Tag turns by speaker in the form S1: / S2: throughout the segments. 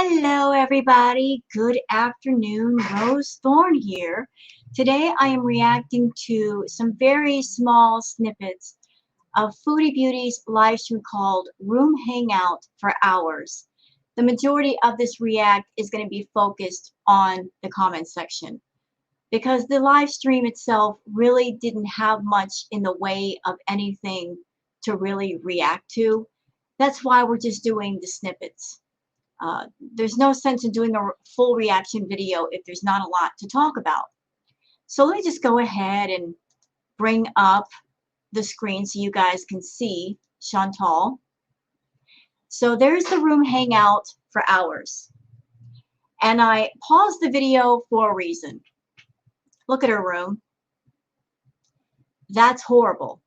S1: Hello everybody, good afternoon, Rose Thorn here. Today I am reacting to some very small snippets of Foodie Beauty's live stream called Room Hangout for Hours. The majority of this react is going to be focused on the comments section because the live stream itself really didn't have much in the way of anything to really react to. That's why we're just doing the snippets. There's no sense in doing a full reaction video if there's not a lot to talk about. So let me just go ahead and bring up the screen so you guys can see Chantal. So there's the room hangout for hours. And I paused the video for a reason. Look at her room. That's horrible.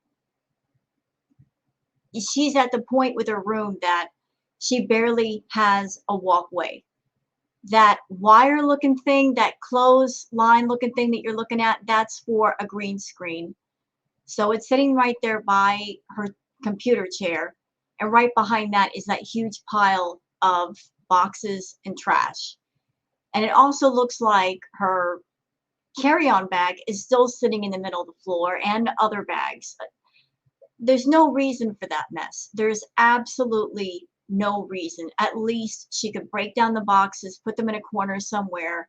S1: She's at the point with her room that she barely has a walkway. That wire looking thing, that clothesline looking thing that you're looking at, that's for a green screen. So it's sitting right there by her computer chair. And right behind that is that huge pile of boxes and trash. And it also looks like her carry-on bag is still sitting in the middle of the floor and other bags. There's no reason for that mess. There's absolutely no reason. At least she could break down the boxes, put them in a corner somewhere.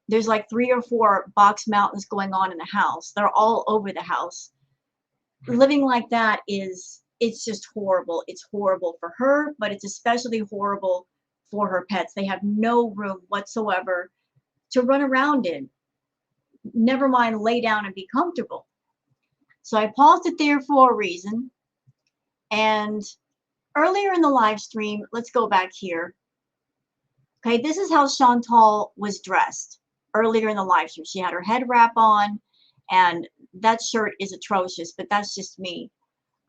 S1: There's like 3 or 4 box mountains going on in the house. They're all over the house. Living like that it's just horrible. It's horrible for her, but it's especially horrible for her pets. They have no room whatsoever to run around in. Never mind lay down and be comfortable. So I paused it there for a reason. And earlier in the live stream, let's go back here. Okay, this is how Chantal was dressed earlier in the live stream. She had her head wrap on, and that shirt is atrocious, but that's just me.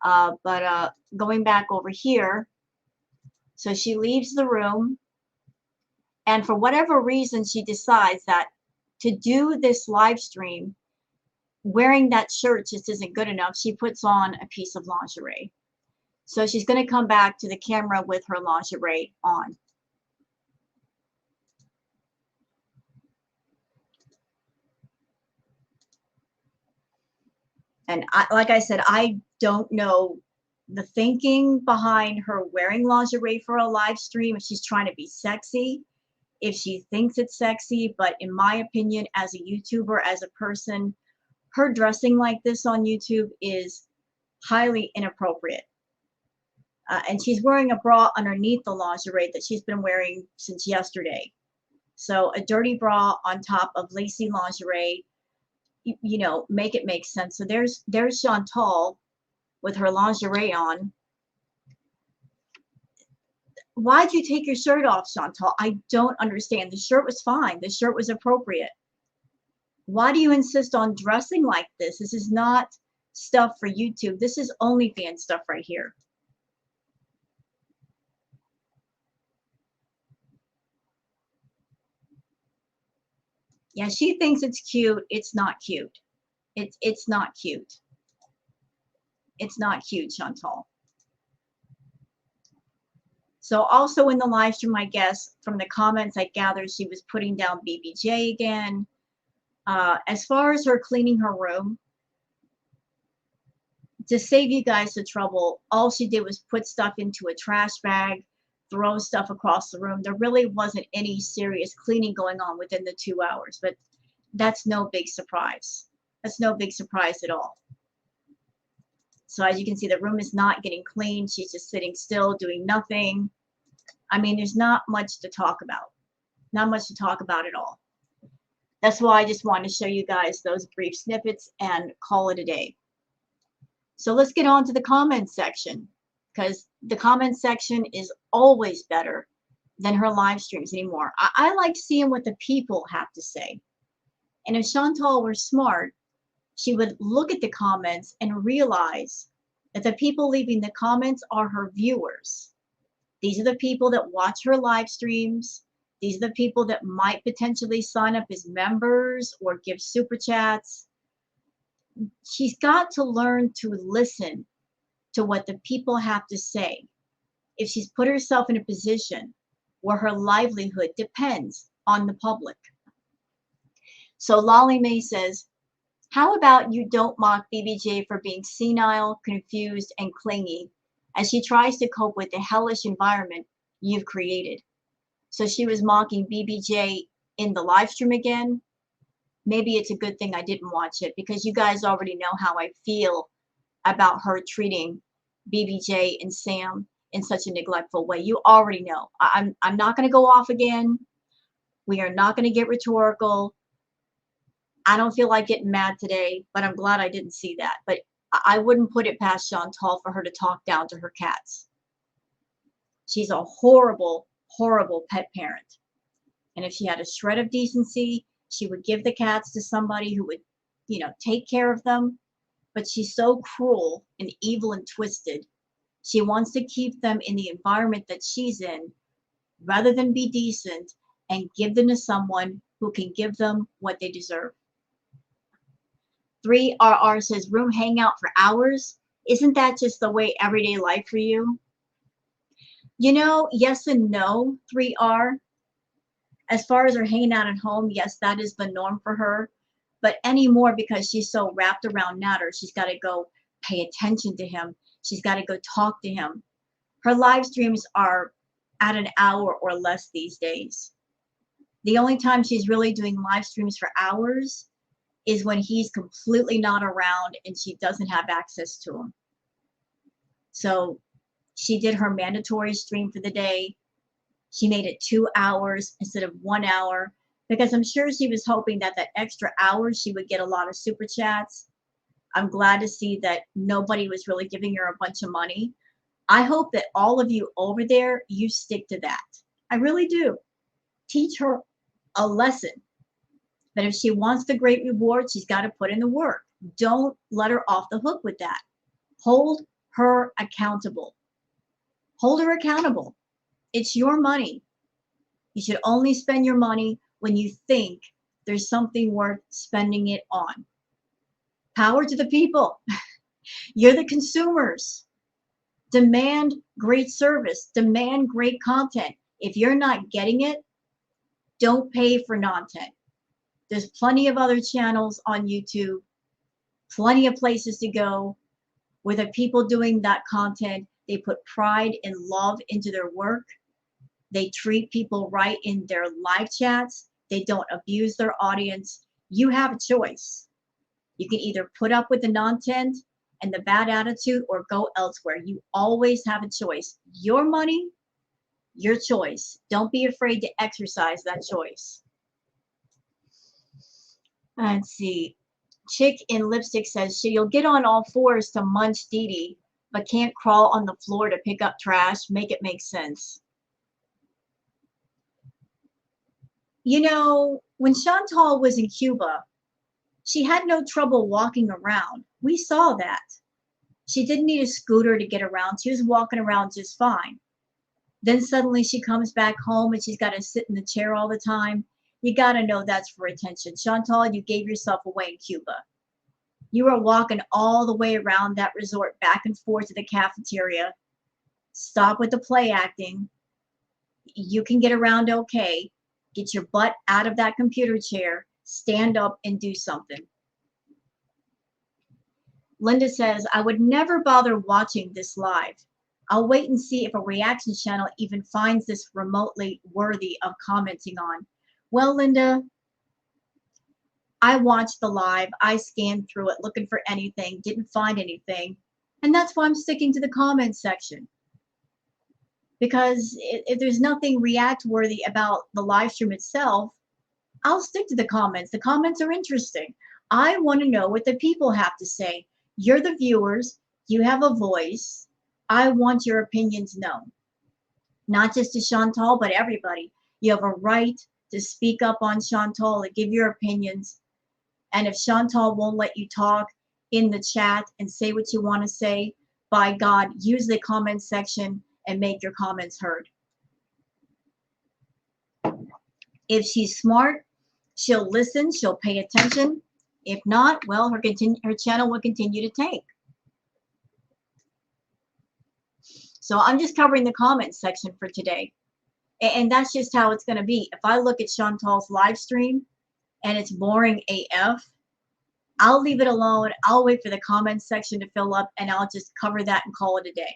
S1: Going back over here, so she leaves the room, and for whatever reason, she decides that to do this live stream, wearing that shirt just isn't good enough. She puts on a piece of lingerie. So she's going to come back to the camera with her lingerie on. And like I said, I don't know the thinking behind her wearing lingerie for a live stream, if she's trying to be sexy, if she thinks it's sexy. But in my opinion, as a YouTuber, as a person, her dressing like this on YouTube is highly inappropriate. And she's wearing a bra underneath the lingerie that she's been wearing since yesterday. So a dirty bra on top of lacy lingerie, you know, make it make sense. So there's Chantal with her lingerie on. Why'd you take your shirt off, Chantal? I don't understand. The shirt was fine. The shirt was appropriate. Why do you insist on dressing like this? This is not stuff for YouTube. This is OnlyFans stuff right here. Yeah, she thinks it's cute. It's not cute. It's not cute. It's not cute, Chantal. So also in the live stream, I guess, from the comments, I gather she was putting down BBJ again. As far as her cleaning her room, to save you guys the trouble, all she did was put stuff into a trash bag, throw stuff across the room. There really wasn't any serious cleaning going on within the 2 hours, but that's no big surprise. That's no big surprise at all. So as you can see, the room is not getting cleaned. She's just sitting still, doing nothing. I mean, there's not much to talk about. Not much to talk about at all. That's why I just wanted to show you guys those brief snippets and call it a day. So let's get on to the comments section, because the comments section is always better than her live streams anymore. I like seeing what the people have to say. And if Chantal were smart, she would look at the comments and realize that the people leaving the comments are her viewers. These are the people that watch her live streams. These are the people that might potentially sign up as members or give super chats. She's got to learn to listen to what the people have to say. If she's put herself in a position where her livelihood depends on the public. So Lolly Mae says, how about you don't mock BBJ for being senile, confused, and clingy as she tries to cope with the hellish environment you've created? So she was mocking BBJ in the live stream again. Maybe it's a good thing I didn't watch it, because you guys already know how I feel about her treating BBJ and Sam in such a neglectful way. You already know. I'm not going to go off again. We are not going to get rhetorical. I don't feel like getting mad today, but I'm glad I didn't see that. But I wouldn't put it past Chantal for her to talk down to her cats. She's a horrible, horrible pet parent. And if she had a shred of decency, she would give the cats to somebody who would, take care of them. But she's so cruel and evil and twisted. She wants to keep them in the environment that she's in rather than be decent and give them to someone who can give them what they deserve. 3RR says, room hangout for hours? Isn't that just the way everyday life for you? Yes and no, 3R. As far as her hanging out at home, yes, that is the norm for her. But anymore, because she's so wrapped around Natter, she's got to go pay attention to him. She's got to go talk to him. Her live streams are at an hour or less these days. The only time she's really doing live streams for hours is when he's completely not around and she doesn't have access to him. So she did her mandatory stream for the day. She made it 2 hours instead of 1 hour, because I'm sure she was hoping that extra hour she would get a lot of super chats. I'm glad to see that nobody was really giving her a bunch of money. I hope that all of you over there, you stick to that. I really do. Teach her a lesson. But if she wants the great reward, she's got to put in the work. Don't let her off the hook with that. Hold her accountable. Hold her accountable. It's your money. You should only spend your money when you think there's something worth spending it on. Power to the people. You're the consumers. Demand great service. Demand great content. If you're not getting it, don't pay for content. There's plenty of other channels on YouTube, plenty of places to go where the people doing that content, they put pride and love into their work. They treat people right in their live chats. They don't abuse their audience. You have a choice. You can either put up with the content and the bad attitude or go elsewhere. You always have a choice. Your money, your choice. Don't be afraid to exercise that choice. Let's see. Chick in Lipstick says, you'll get on all fours to munch Dee Dee, but can't crawl on the floor to pick up trash. Make it make sense. When Chantal was in Cuba, she had no trouble walking around. We saw that. She didn't need a scooter to get around. She was walking around just fine. Then suddenly she comes back home and she's got to sit in the chair all the time. You got to know that's for attention. Chantal, you gave yourself away in Cuba. You were walking all the way around that resort, back and forth to the cafeteria. Stop with the play acting. You can get around okay. Get your butt out of that computer chair. Stand up and do something. Linda says, I would never bother watching this live. I'll wait and see if a reaction channel even finds this remotely worthy of commenting on. Well, Linda, I watched the live. I scanned through it looking for anything, didn't find anything. And that's why I'm sticking to the comments section. Because if there's nothing react worthy about the live stream itself, I'll stick to the comments. The comments are interesting. I want to know what the people have to say. You're the viewers. You have a voice. I want your opinions known. Not just to Chantal, but everybody. You have a right to speak up on Chantal and give your opinions. And if Chantal won't let you talk in the chat and say what you want to say, by God, use the comment section and make your comments heard. If she's smart, she'll listen, she'll pay attention. If not, well, her channel will continue to tank. So I'm just covering the comments section for today. And that's just how it's going to be. If I look at Chantal's live stream and it's boring AF, I'll leave it alone. I'll wait for the comments section to fill up, and I'll just cover that and call it a day.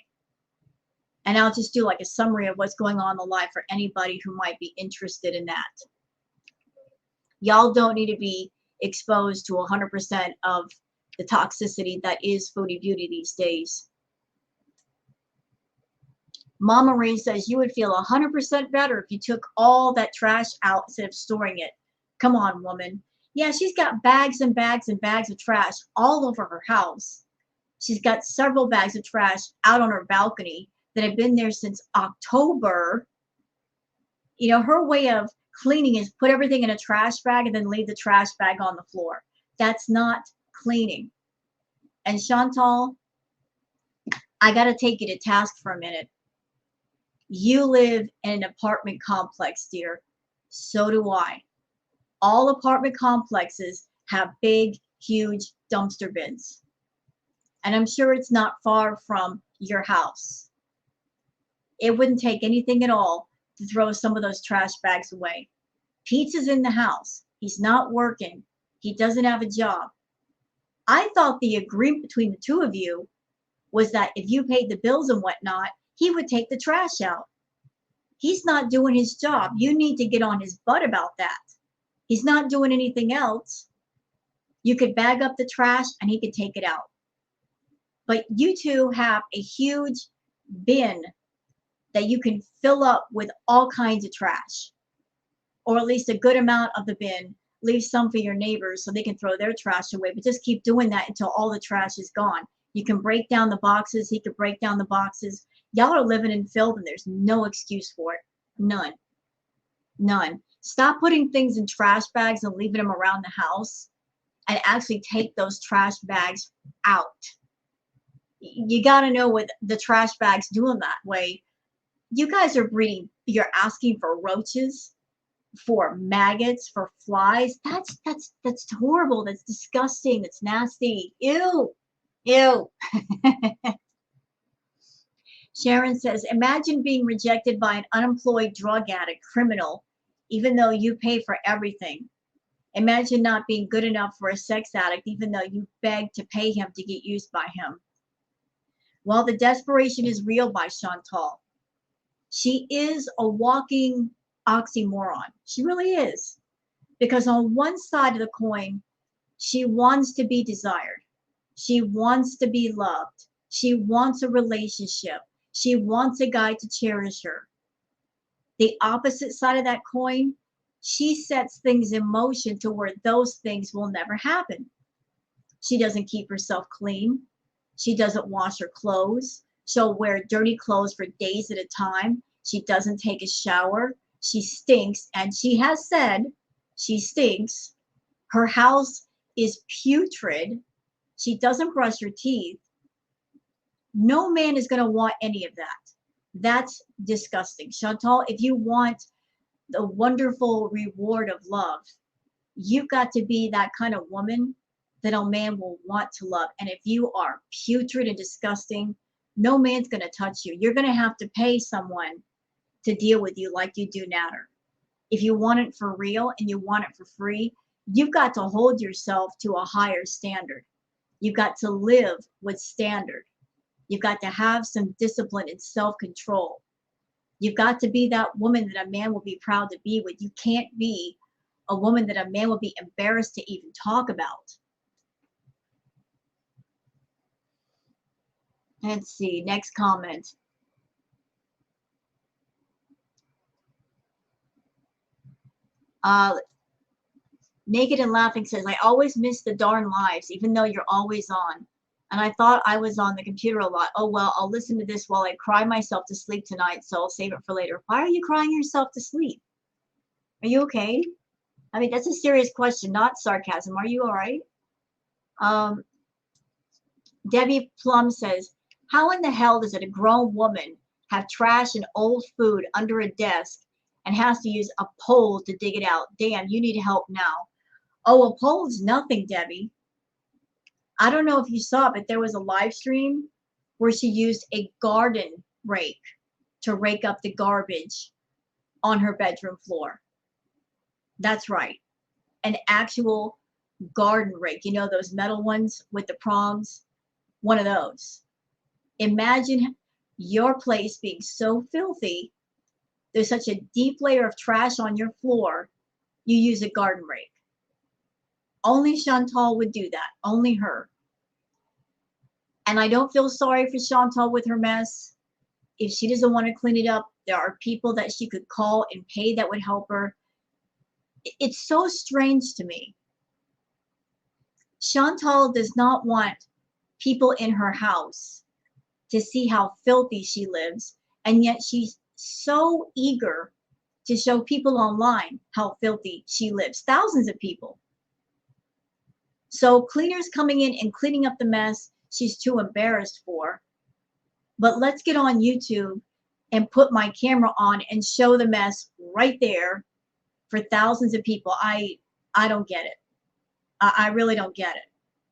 S1: And I'll just do like a summary of what's going on in the live for anybody who might be interested in that. Y'all don't need to be exposed to 100% of the toxicity that is Foodie Beauty these days. Mama Ray says you would feel 100% better if you took all that trash out instead of storing it. Come on, woman. Yeah, she's got bags and bags and bags of trash all over her house. She's got several bags of trash out on her balcony that have been there since October. You know, her way of cleaning is put everything in a trash bag and then leave the trash bag on the floor. That's not cleaning. And Chantal, I got to take you to task for a minute. You live in an apartment complex, dear. So do I. All apartment complexes have big, huge dumpster bins. And I'm sure it's not far from your house. It wouldn't take anything at all to throw some of those trash bags away. Pete's is in the house. He's not working. He doesn't have a job. I thought the agreement between the two of you was that if you paid the bills and whatnot, he would take the trash out. He's not doing his job. You need to get on his butt about that. He's not doing anything else. You could bag up the trash and he could take it out. But you two have a huge bin that you can fill up with all kinds of trash, or at least a good amount of the bin. Leave some for your neighbors so they can throw their trash away, but just keep doing that until all the trash is gone. You can break down the boxes. He could break down the boxes. Y'all are living in filth and there's no excuse for it. None. None. Stop putting things in trash bags and leaving them around the house, and actually take those trash bags out. You got to know what the trash bags doing that way. You guys are breeding. You're asking for roaches, for maggots, for flies. That's horrible. That's disgusting. That's nasty. Ew. Ew. Sharon says, imagine being rejected by an unemployed drug addict, criminal, even though you pay for everything. Imagine not being good enough for a sex addict, even though you begged to pay him to get used by him. Well, the desperation is real by Chantal. She is a walking oxymoron. She really is. Because on one side of the coin, she wants to be desired. She wants to be loved. She wants a relationship. She wants a guy to cherish her. The opposite side of that coin, she sets things in motion to where those things will never happen. She doesn't keep herself clean. She doesn't wash her clothes. She'll wear dirty clothes for days at a time. She doesn't take a shower. She stinks, and she has said she stinks. Her house is putrid. She doesn't brush her teeth. No man is going to want any of that. That's disgusting. Chantal, if you want the wonderful reward of love, you've got to be that kind of woman that a man will want to love. And if you are putrid and disgusting, no man's going to touch you. You're going to have to pay someone to deal with you like you do Natter. If you want it for real and you want it for free, you've got to hold yourself to a higher standard. You've got to live with standard. You've got to have some discipline and self-control. You've got to be that woman that a man will be proud to be with. You can't be a woman that a man will be embarrassed to even talk about. Let's see, next comment. Naked and Laughing says, I always miss the darn lives, even though you're always on. And I thought I was on the computer a lot. Oh, well, I'll listen to this while I cry myself to sleep tonight, so I'll save it for later. Why are you crying yourself to sleep? Are you okay? I mean, that's a serious question, not sarcasm. Are you all right? Debbie Plum says, how in the hell does a grown woman have trash and old food under a desk and has to use a pole to dig it out? Damn, you need help now. Oh, a pole's nothing, Debbie. I don't know if you saw it, but there was a live stream where she used a garden rake to rake up the garbage on her bedroom floor. That's right. An actual garden rake. You know, those metal ones with the prongs? One of those. Imagine your place being so filthy, there's such a deep layer of trash on your floor, you use a garden rake. Only Chantal would do that. Only her. And I don't feel sorry for Chantal with her mess. If she doesn't want to clean it up, there are people that she could call and pay that would help her. It's so strange to me. Chantal does not want people in her house to see how filthy she lives, and yet she's so eager to show people online how filthy she lives. Thousands of people. So cleaners coming in and cleaning up the mess, she's too embarrassed for. But let's get on YouTube and put my camera on and show the mess right there for thousands of people. I don't get it. I really don't get it.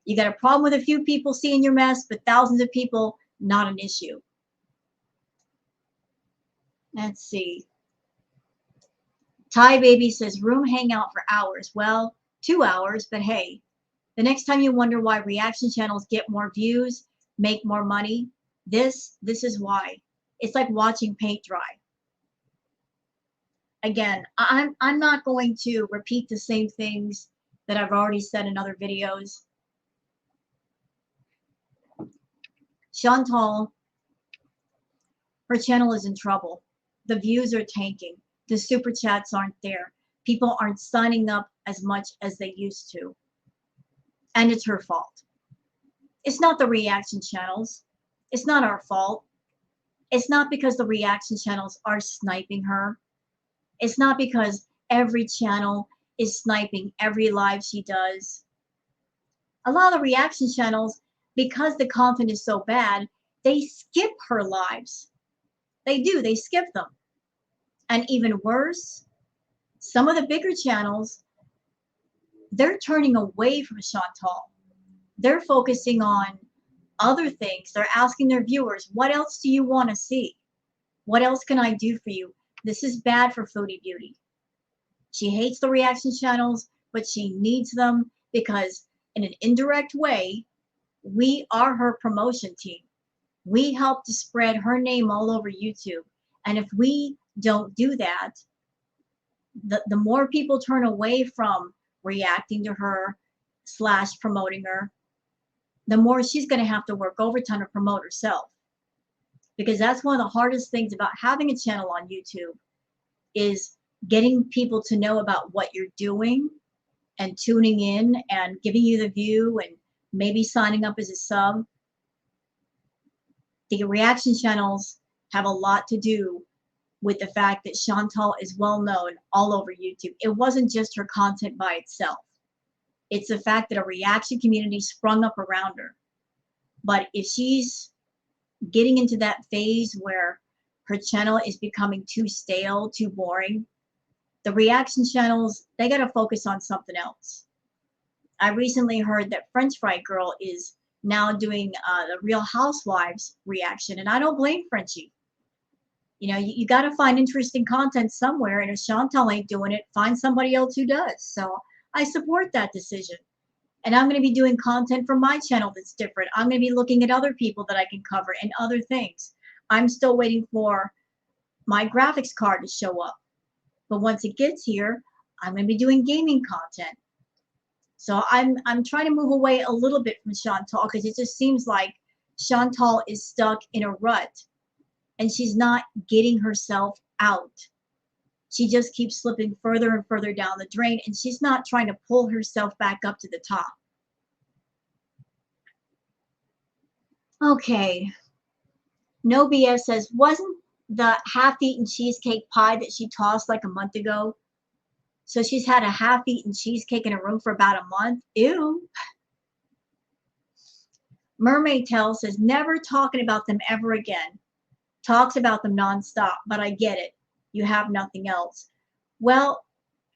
S1: You got a problem with a few people seeing your mess, but thousands of people, not an issue. Let's see. Thai Baby says room hangout for hours. Well, 2 hours, but hey, the next time you wonder why reaction channels get more views, make more money, this is why. It's like watching paint dry. Again, I'm not going to repeat the same things that I've already said in other videos. Chantal, her channel is in trouble. The views are tanking. The super chats aren't there. People aren't signing up as much as they used to. And it's her fault. It's not the reaction channels. It's not our fault. It's not because the reaction channels are sniping her. It's not because every channel is sniping every live she does. A lot of the reaction channels, because the content is so bad, they skip her lives. They do. They skip them. And even worse, some of the bigger channels, they're turning away from Chantal. They're focusing on other things. They're asking their viewers, what else do you want to see? What else can I do for you? This is bad for Foodie Beauty. She hates the reaction channels, but she needs them because in an indirect way, we are her promotion team. We help to spread her name all over YouTube. And if we don't do that, the more people turn away from reacting to her / promoting her, the more she's going to have to work overtime to promote herself. Because that's one of the hardest things about having a channel on YouTube is getting people to know about what you're doing and tuning in and giving you the view and maybe signing up as a sub. The reaction channels have a lot to do with the fact that Chantal is well known all over YouTube. It wasn't just her content by itself. It's the fact that a reaction community sprung up around her. But if she's getting into that phase where her channel is becoming too stale, too boring, the reaction channels, they got to focus on something else. I recently heard that French Fry Girl is now doing the Real Housewives reaction, and I don't blame Frenchie. You know, you got to find interesting content somewhere, and if Chantal ain't doing it, find somebody else who does. So I support that decision. And I'm going to be doing content from my channel that's different. I'm going to be looking at other people that I can cover and other things. I'm still waiting for my graphics card to show up. But once it gets here, I'm going to be doing gaming content. So I'm trying to move away a little bit from Chantal because it just seems like Chantal is stuck in a rut and she's not getting herself out. She just keeps slipping further and further down the drain, and she's not trying to pull herself back up to the top. Okay. No BS says, wasn't the half-eaten cheesecake pie that she tossed like a month ago? So she's had a half-eaten cheesecake in a room for about a month? Ew. Mermaid Tell says, never talking about them ever again. Talks about them nonstop, but I get it. You have nothing else. Well,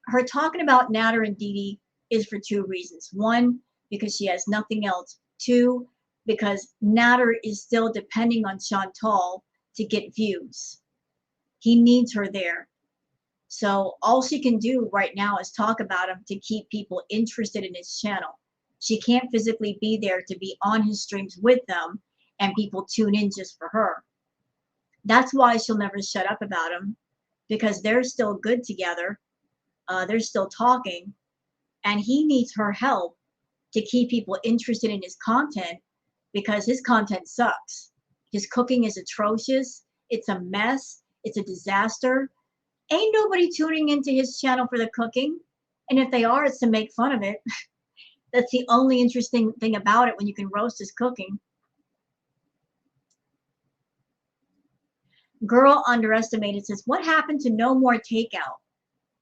S1: her talking about Natter and Dee Dee is for 2 reasons. 1, because she has nothing else. 2, because Natter is still depending on Chantal to get views. He needs her there. So all she can do right now is talk about him to keep people interested in his channel. She can't physically be there to be on his streams with them and people tune in just for her. That's why she'll never shut up about him, because they're still good together. They're still talking, and he needs her help to keep people interested in his content because his content sucks. His cooking is atrocious. It's a mess. It's a disaster. Ain't nobody tuning into his channel for the cooking. And if they are, it's to make fun of it. That's the only interesting thing about it, when you can roast his cooking. Girl Underestimated says, what happened to no more takeout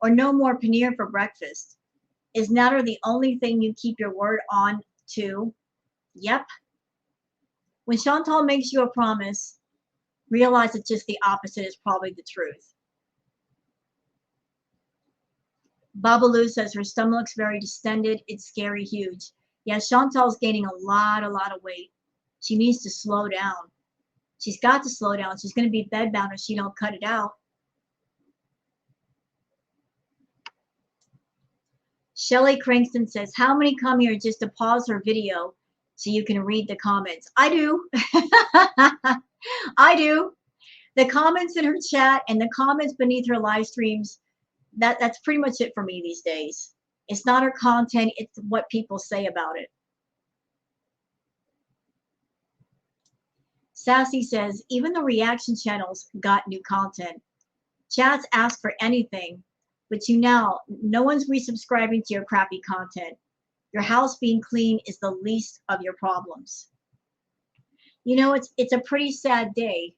S1: or no more paneer for breakfast? Is natter the only thing you keep your word on to? Yep. When Chantal makes you a promise, realize that just the opposite is probably the truth. Babalu says her stomach looks very distended. It's scary huge. Yeah, Chantal's gaining a lot of weight. She needs to slow down. She's got to slow down. She's going to be bedbound if she don't cut it out. Shelly Cranston says, how many come here just to pause her video so you can read the comments? I do. I do. The comments in her chat and the comments beneath her live streams, that's pretty much it for me these days. It's not her content, it's what people say about it. Sassy says, even the reaction channels got new content. Chats ask for anything, but no one's resubscribing to your crappy content. Your house being clean is the least of your problems. You know, it's a pretty sad day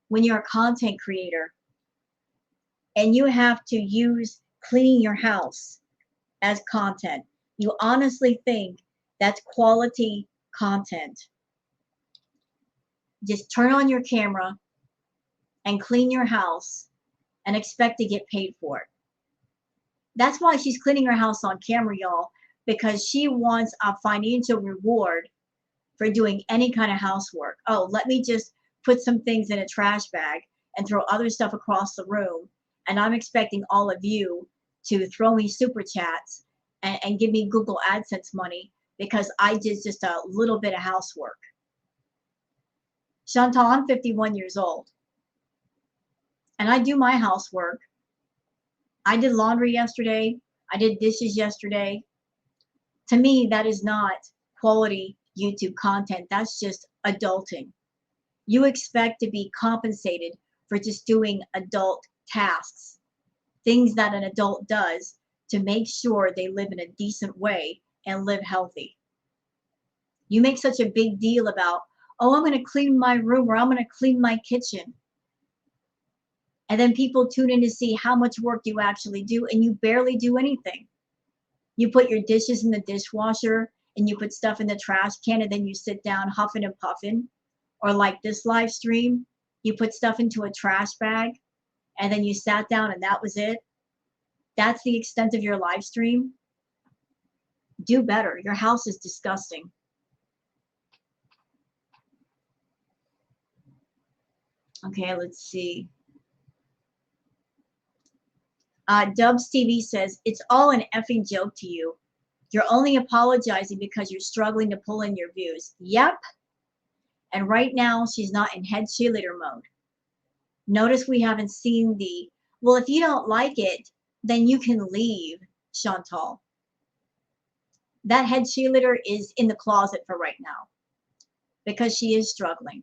S1: when you're a content creator and you have to use cleaning your house as content. You honestly think that's quality content? Just turn on your camera and clean your house and expect to get paid for it. That's why she's cleaning her house on camera, y'all, because she wants a financial reward for doing any kind of housework. Oh, let me just put some things in a trash bag and throw other stuff across the room, and I'm expecting all of you to throw me super chats and give me Google AdSense money because I did just a little bit of housework. Chantal, I'm 51 years old, and I do my housework. I did laundry yesterday. I did dishes yesterday. To me, that is not quality YouTube content. That's just adulting. You expect to be compensated for just doing adult tasks, things that an adult does to make sure they live in a decent way and live healthy. You make such a big deal about, oh, I'm going to clean my room or I'm going to clean my kitchen. And then people tune in to see how much work you actually do, and you barely do anything. You put your dishes in the dishwasher and you put stuff in the trash can, and then you sit down huffing and puffing. Or like this live stream, you put stuff into a trash bag and then you sat down and that was it. That's the extent of your live stream. Do better. Your house is disgusting. Okay, let's see. Dubs TV says, it's all an effing joke to you. You're only apologizing because you're struggling to pull in your views. Yep. And right now, she's not in head cheerleader mode. Notice we haven't seen the, well, if you don't like it, then you can leave, Chantal. That head cheerleader is in the closet for right now because she is struggling.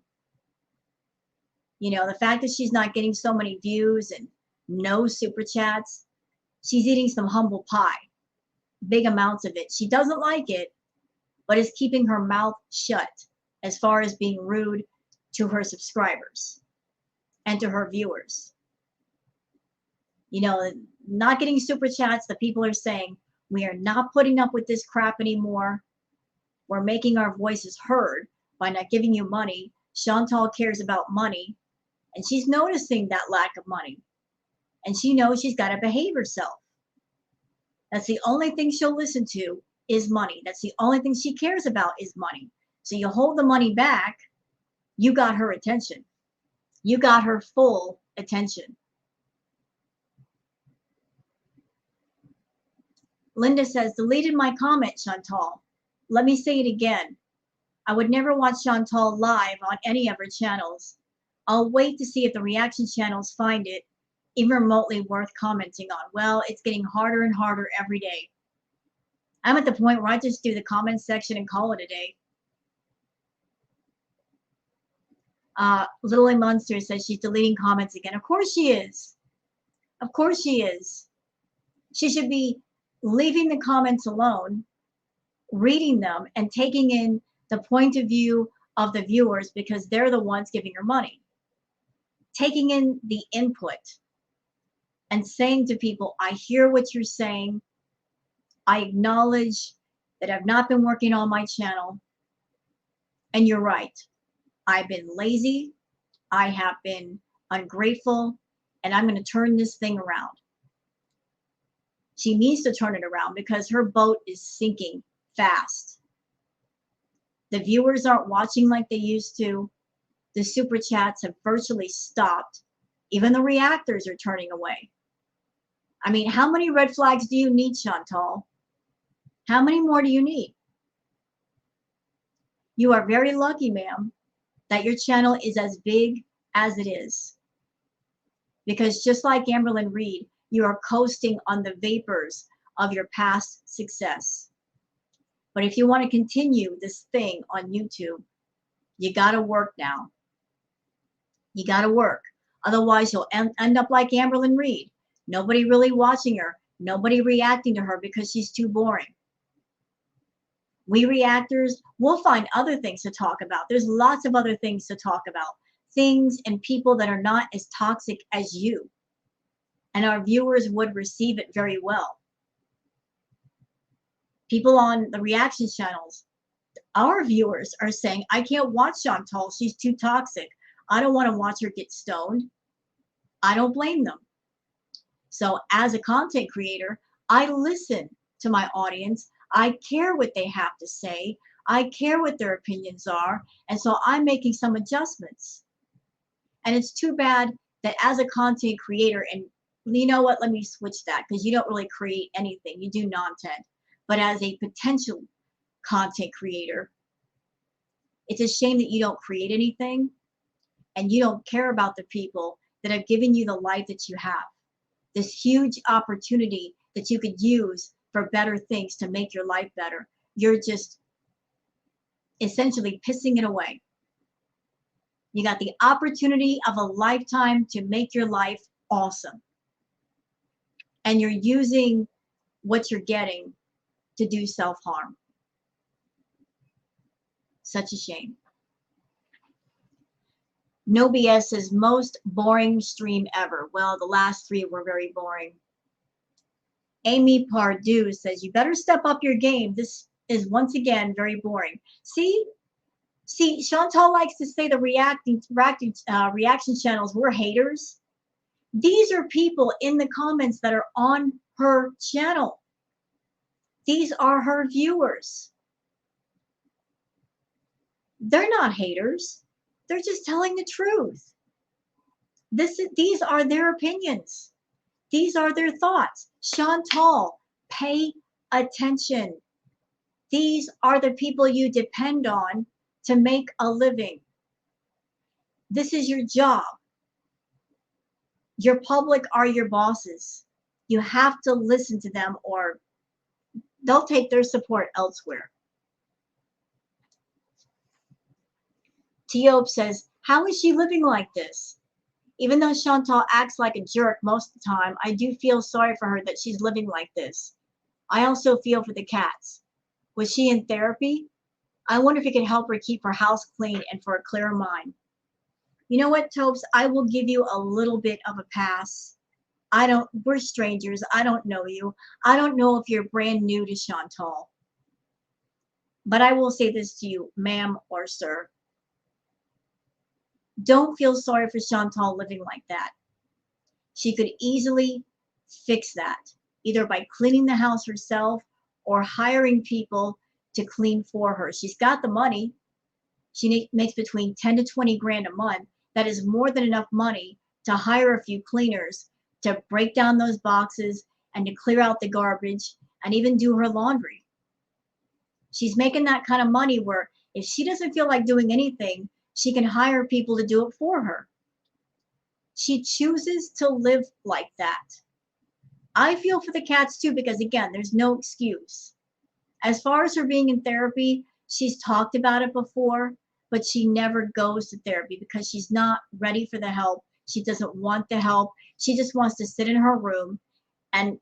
S1: You know, the fact that she's not getting so many views and no super chats, she's eating some humble pie, big amounts of it. She doesn't like it, but is keeping her mouth shut as far as being rude to her subscribers and to her viewers. You know, not getting super chats, the people are saying, we are not putting up with this crap anymore. We're making our voices heard by not giving you money. Chantal cares about money, and she's noticing that lack of money. And she knows she's got to behave herself. That's the only thing she'll listen to is money. That's the only thing she cares about is money. So you hold the money back, you got her attention. You got her full attention. Linda says, deleted my comment, Chantal. Let me say it again. I would never watch Chantal live on any of her channels. I'll wait to see if the reaction channels find it even remotely worth commenting on. Well, it's getting harder and harder every day. I'm at the point where I just do the comment section and call it a day. Little Munster says she's deleting comments again. Of course she is. Of course she is. She should be leaving the comments alone, reading them, and taking in the point of view of the viewers because they're the ones giving her money. Taking in the input and saying to people, I hear what you're saying. I acknowledge that I've not been working on my channel. And you're right. I've been lazy. I have been ungrateful. And I'm going to turn this thing around. She needs to turn it around because her boat is sinking fast. The viewers aren't watching like they used to. The super chats have virtually stopped. Even the reactors are turning away. I mean, how many red flags do you need, Chantal? How many more do you need? You are very lucky, ma'am, that your channel is as big as it is. Because just like Amberlynn Reed, you are coasting on the vapors of your past success. But if you want to continue this thing on YouTube, you got to work now. You got to work. Otherwise, you'll end up like Amberlynn Reed. Nobody really watching her. Nobody reacting to her because she's too boring. We reactors, we'll find other things to talk about. There's lots of other things to talk about. Things and people that are not as toxic as you. And our viewers would receive it very well. People on the reaction channels, our viewers are saying, I can't watch Chantal. She's too toxic. I don't want to watch her get stoned. I don't blame them. So as a content creator, I listen to my audience. I care what they have to say. I care what their opinions are. And so I'm making some adjustments. And it's too bad that as a content creator, and you know what, let me switch that because you don't really create anything. You do content. But as a potential content creator, it's a shame that you don't create anything and you don't care about the people that have given you the life that you have. This huge opportunity that you could use for better things to make your life better. You're just essentially pissing it away. You got the opportunity of a lifetime to make your life awesome. And you're using what you're getting to do self-harm. Such a shame. No BS says most boring stream ever. Well, the last 3 were very boring. Amy Pardue says, you better step up your game. This is once again very boring. See, Chantal likes to say the reaction channels were haters. These are people in the comments that are on her channel. These are her viewers. They're not haters. They're just telling the truth. These are their opinions. These are their thoughts. Chantal, pay attention. These are the people you depend on to make a living. This is your job. Your public are your bosses. You have to listen to them or they'll take their support elsewhere. Tiope says, how is she living like this? Even though Chantal acts like a jerk most of the time, I do feel sorry for her that she's living like this. I also feel for the cats. Was she in therapy? I wonder if it could help her keep her house clean and for a clear mind. You know what, Topes? I will give you a little bit of a pass. We're strangers. I don't know you. I don't know if you're brand new to Chantal. But I will say this to you, ma'am or sir. Don't feel sorry for Chantal living like that. She could easily fix that, either by cleaning the house herself or hiring people to clean for her. She's got the money. She makes between 10 to 20 grand a month. That is more than enough money to hire a few cleaners to break down those boxes and to clear out the garbage and even do her laundry. She's making that kind of money where if she doesn't feel like doing anything, she can hire people to do it for her. She chooses to live like that. I feel for the cats too, because again, there's no excuse. As far as her being in therapy, she's talked about it before, but she never goes to therapy because she's not ready for the help. She doesn't want the help. She just wants to sit in her room and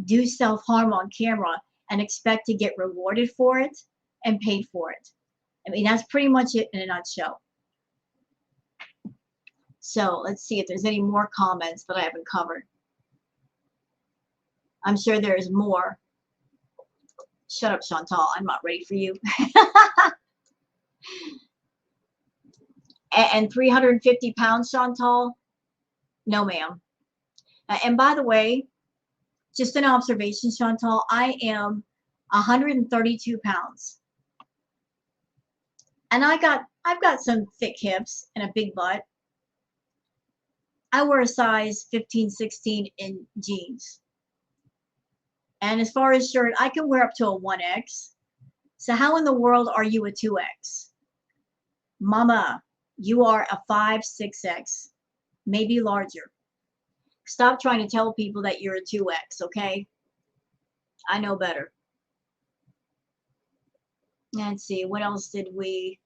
S1: do self-harm on camera and expect to get rewarded for it and paid for it. I mean, that's pretty much it in a nutshell. So let's see if there's any more comments that I haven't covered. I'm sure there is more. Shut up, Chantal. I'm not ready for you. And 350 pounds, Chantal? No, ma'am. And by the way, just an observation, Chantal, I am 132 pounds. And I've got some thick hips and a big butt. I wear a size 15, 16 in jeans. And as far as shirt, I can wear up to a 1X. So how in the world are you a 2X? Mama, you are a 5, 6X, maybe larger. Stop trying to tell people that you're a 2X, okay? I know better. Let's see, what else did we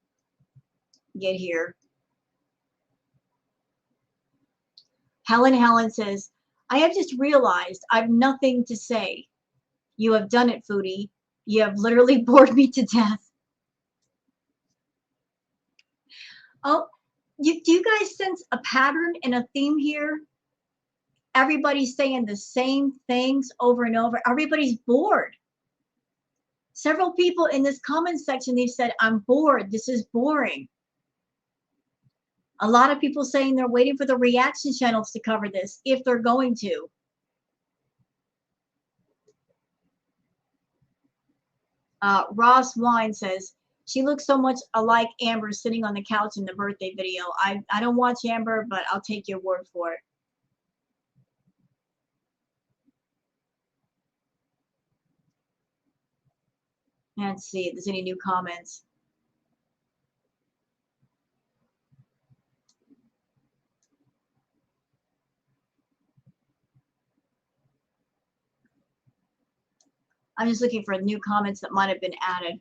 S1: get here? Helen says, I have just realized I've nothing to say. You have done it, Foodie. You have literally bored me to death. Oh, do you guys sense a pattern and a theme here? Everybody's saying the same things over and over. Everybody's bored. Several people in this comment section, they've said, I'm bored. This is boring. A lot of people saying they're waiting for the reaction channels to cover this, if they're going to. Ross Wine says, she looks so much alike Amber sitting on the couch in the birthday video. I don't watch Amber, but I'll take your word for it. Let's see if there's any new comments. I'm just looking for new comments that might have been added.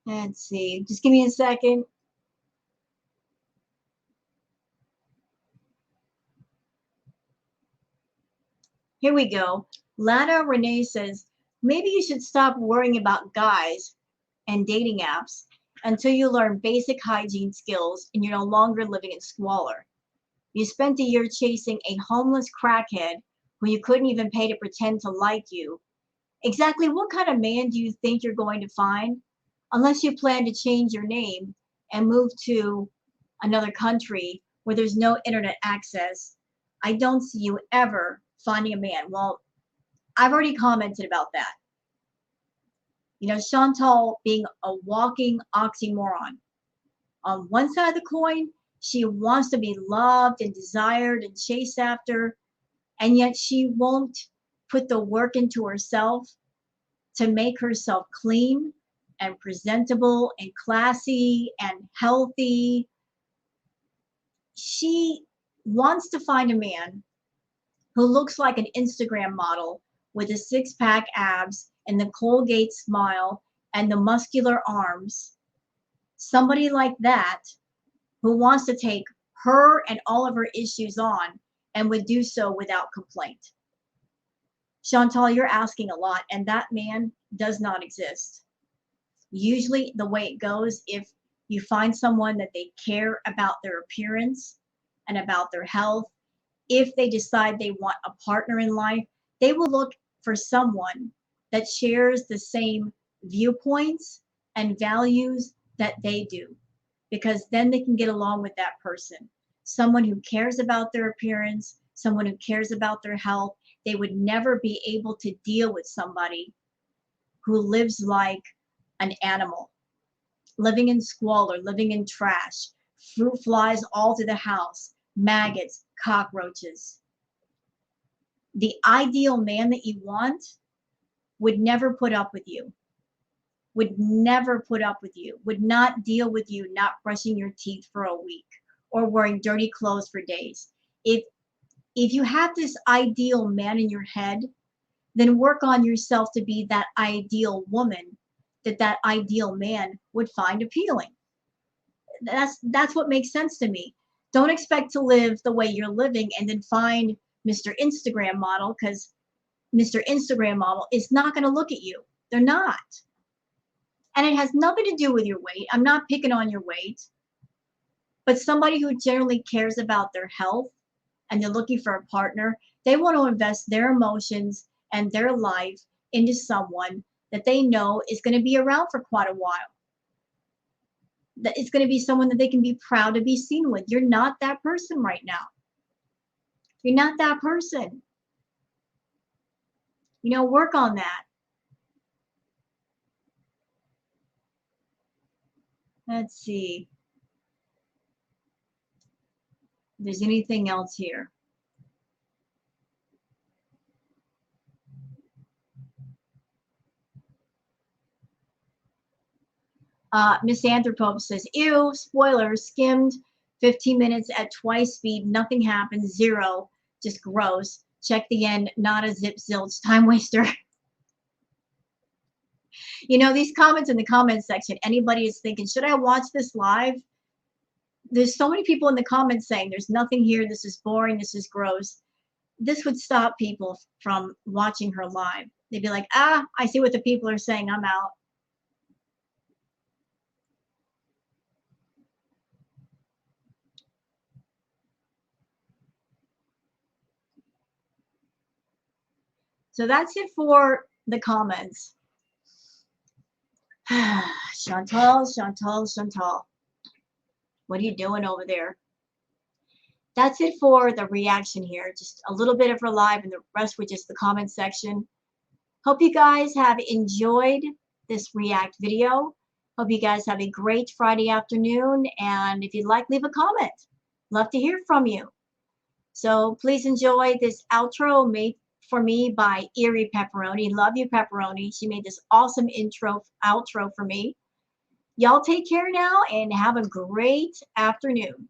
S1: Let's see. Just give me a second. Here we go. Lana Renee says, maybe you should stop worrying about guys and dating apps until you learn basic hygiene skills and you're no longer living in squalor. You spent a year chasing a homeless crackhead who you couldn't even pay to pretend to like you. Exactly what kind of man do you think you're going to find? Unless you plan to change your name and move to another country where there's no internet access, I don't see you ever finding a man. Well, I've already commented about that. You know, Chantal being a walking oxymoron. On one side of the coin, she wants to be loved and desired and chased after, and yet she won't put the work into herself to make herself clean and presentable and classy and healthy. She wants to find a man who looks like an Instagram model with a six-pack abs and the Colgate smile and the muscular arms. Somebody like that who wants to take her and all of her issues on and would do so without complaint. Chantal, you're asking a lot, and that man does not exist. Usually the way it goes, if you find someone that they care about their appearance and about their health, if they decide they want a partner in life, they will look for someone that shares the same viewpoints and values that they do, because then they can get along with that person. Someone who cares about their appearance, someone who cares about their health. They would never be able to deal with somebody who lives like an animal, living in squalor, living in trash, Fruit flies all through the house, maggots, cockroaches. The ideal man that you want would never put up with you, would never put up with you, would not deal with you not brushing your teeth for a week or wearing dirty clothes for days. If you have this ideal man in your head, then work on yourself to be that ideal woman that that ideal man would find appealing. That's what makes sense to me. Don't expect to live the way you're living and then find Mr. Instagram model, because Mr. Instagram model is not going to look at you. They're not. And it has nothing to do with your weight. I'm not picking on your weight. But somebody who generally cares about their health and they're looking for a partner, they want to invest their emotions and their life into someone that they know is going to be around for quite a while. That it's going to be someone that they can be proud to be seen with. You're not that person right now. You're not that person. You know, work on that. Let's see if there's anything else here. Miss Anthropope says, ew, spoiler, skimmed 15 minutes at twice speed, nothing happens, zero, just gross. Check the end, not a zip zilch, time waster. You know, these comments in the comments section, anybody is thinking, should I watch this live? There's so many people in the comments saying, there's nothing here, this is boring, this is gross. This would stop people from watching her live. They'd be like, ah, I see what the people are saying, I'm out. So that's it for the comments. Chantal, Chantal, Chantal. What are you doing over there? That's it for the reaction here. Just a little bit of her live and the rest was just the comment section. Hope you guys have enjoyed this react video. Hope you guys have a great Friday afternoon. And if you'd like, leave a comment. Love to hear from you. So please enjoy this outro made for me by Erie Pepperoni. Love you, Pepperoni. She made this awesome outro for me. Y'all take care now and have a great afternoon.